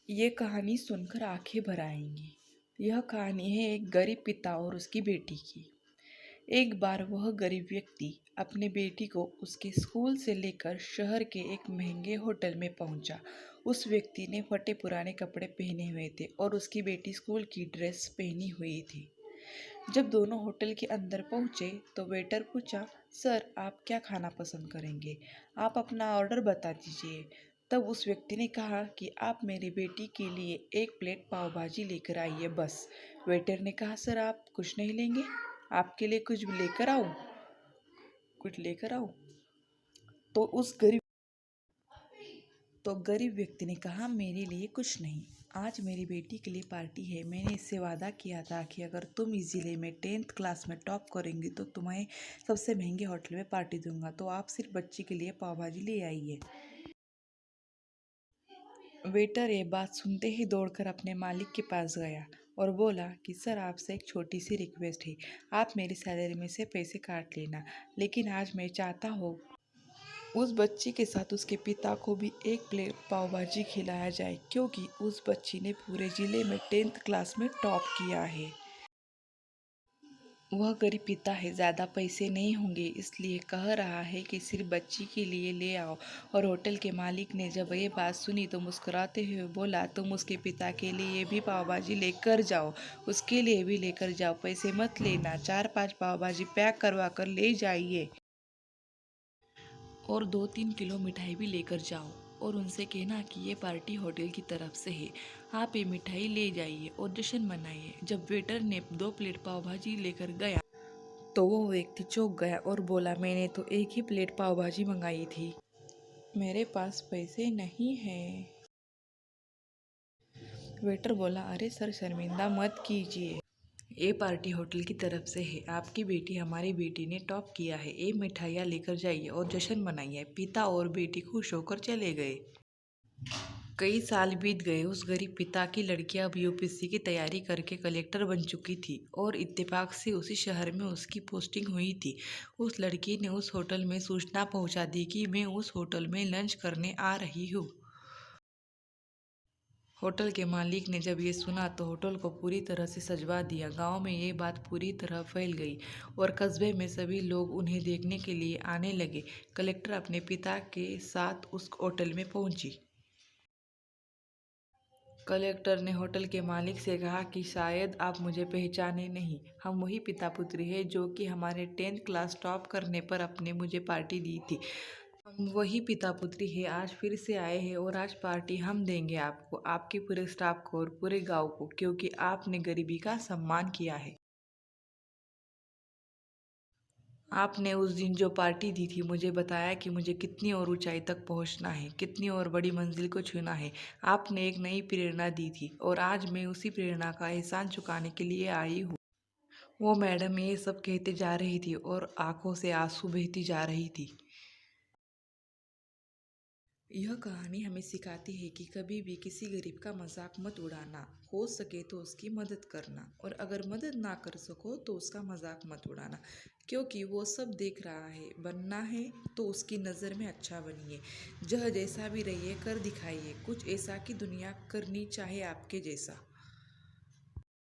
ये कहानी सुनकर आंखें भर आएंगी। यह कहानी है एक गरीब पिता और उसकी बेटी की। एक बार वह गरीब व्यक्ति अपने बेटी को उसके स्कूल से लेकर शहर के एक महंगे होटल में पहुंचा। उस व्यक्ति ने फटे पुराने कपड़े पहने हुए थे और उसकी बेटी स्कूल की ड्रेस पहनी हुई थी। जब दोनों होटल के अंदर पहुंचे तो वेटर पूछा, सर आप क्या खाना पसंद करेंगे? आप अपना ऑर्डर बता दीजिए। तब उस व्यक्ति ने कहा कि आप मेरी बेटी के लिए एक प्लेट पाव भाजी लेकर आइए बस। वेटर ने कहा, सर आप कुछ नहीं लेंगे? आपके लिए कुछ लेकर आओ। तो उस गरीब तो गरीब व्यक्ति ने कहा, मेरे लिए कुछ नहीं। आज मेरी बेटी के लिए पार्टी है। मैंने इससे वादा किया था कि अगर तुम इस ज़िले में 10th क्लास में टॉप करेंगी तो तुम्हें सबसे महंगे होटल में पार्टी दूंगा। तो आप सिर्फ बच्ची के लिए पाव भाजी ले आइए। वेटर ये बात सुनते ही दौड़कर अपने मालिक के पास गया और बोला कि सर आपसे एक छोटी सी रिक्वेस्ट है। आप मेरी सैलरी में से पैसे काट लेना, लेकिन आज मैं चाहता हूँ उस बच्ची के साथ उसके पिता को भी एक प्लेट पाव भाजी खिलाया जाए, क्योंकि उस बच्ची ने पूरे ज़िले में 10th क्लास में टॉप किया है। वह गरीब पिता है, ज़्यादा पैसे नहीं होंगे, इसलिए कह रहा है कि सिर्फ बच्ची के लिए ले आओ। और होटल के मालिक ने जब ये बात सुनी तो मुस्कुराते हुए बोला, तुम उसके पिता के लिए भी पाव भाजी लेकर जाओ, उसके लिए भी लेकर जाओ, पैसे मत लेना, 4-5 पाव भाजी पैक करवा कर ले जाइए और 2-3 किलो मिठाई भी लेकर जाओ और उनसे कहना कि ये पार्टी होटल की तरफ से है। आप ये मिठाई ले जाइए और जश्न मनाइए। जब वेटर ने 2 प्लेट पाव भाजी लेकर गया तो वो व्यक्ति चौंक गया और बोला, मैंने तो एक ही प्लेट पाव भाजी मंगाई थी, मेरे पास पैसे नहीं हैं। वेटर बोला, अरे सर शर्मिंदा मत कीजिए, ये पार्टी होटल की तरफ से है। आपकी बेटी हमारी बेटी ने टॉप किया है। ये मिठाइयाँ लेकर जाइए और जश्न मनाइए। पिता और बेटी खुश होकर चले गए। कई साल बीत गए। उस गरीब पिता की लड़की अब यूपीएससी की तैयारी करके कलेक्टर बन चुकी थी और इत्तेफाक से उसी शहर में उसकी पोस्टिंग हुई थी। उस लड़की ने उस होटल में सूचना पहुंचा दी कि मैं उस होटल में लंच करने आ रही हूँ। होटल के मालिक ने जब ये सुना तो होटल को पूरी तरह से सजवा दिया। गांव में ये बात पूरी तरह फैल गई और कस्बे में सभी लोग उन्हें देखने के लिए आने लगे। कलेक्टर अपने पिता के साथ उस होटल में पहुंची। कलेक्टर ने होटल के मालिक से कहा कि शायद आप मुझे पहचाने नहीं, हम वही पिता पुत्री हैं जो कि हमारे 10th क्लास टॉप करने पर आपने मुझे पार्टी दी थी। हम वही पिता पुत्री है, आज फिर से आए हैं और आज पार्टी हम देंगे आपको, आपके पूरे स्टाफ को और पूरे गांव को, क्योंकि आपने गरीबी का सम्मान किया है। आपने उस दिन जो पार्टी दी थी, मुझे बताया कि मुझे कितनी और ऊंचाई तक पहुंचना है, कितनी और बड़ी मंजिल को छूना है। आपने एक नई प्रेरणा दी थी और आज मैं उसी प्रेरणा का एहसान चुकाने के लिए आई हूँ। वो मैडम ये सब कहते जा रही थी और आंखों से आंसू बहती जा रही थी। यह कहानी हमें सिखाती है कि कभी भी किसी गरीब का मजाक मत उड़ाना, हो सके तो उसकी मदद करना, और अगर मदद ना कर सको तो उसका मजाक मत उड़ाना, क्योंकि वो सब देख रहा है। बनना है तो उसकी नज़र में अच्छा बनिए, जह जैसा भी रहिए कर दिखाइए कुछ ऐसा कि दुनिया करनी चाहे आपके जैसा।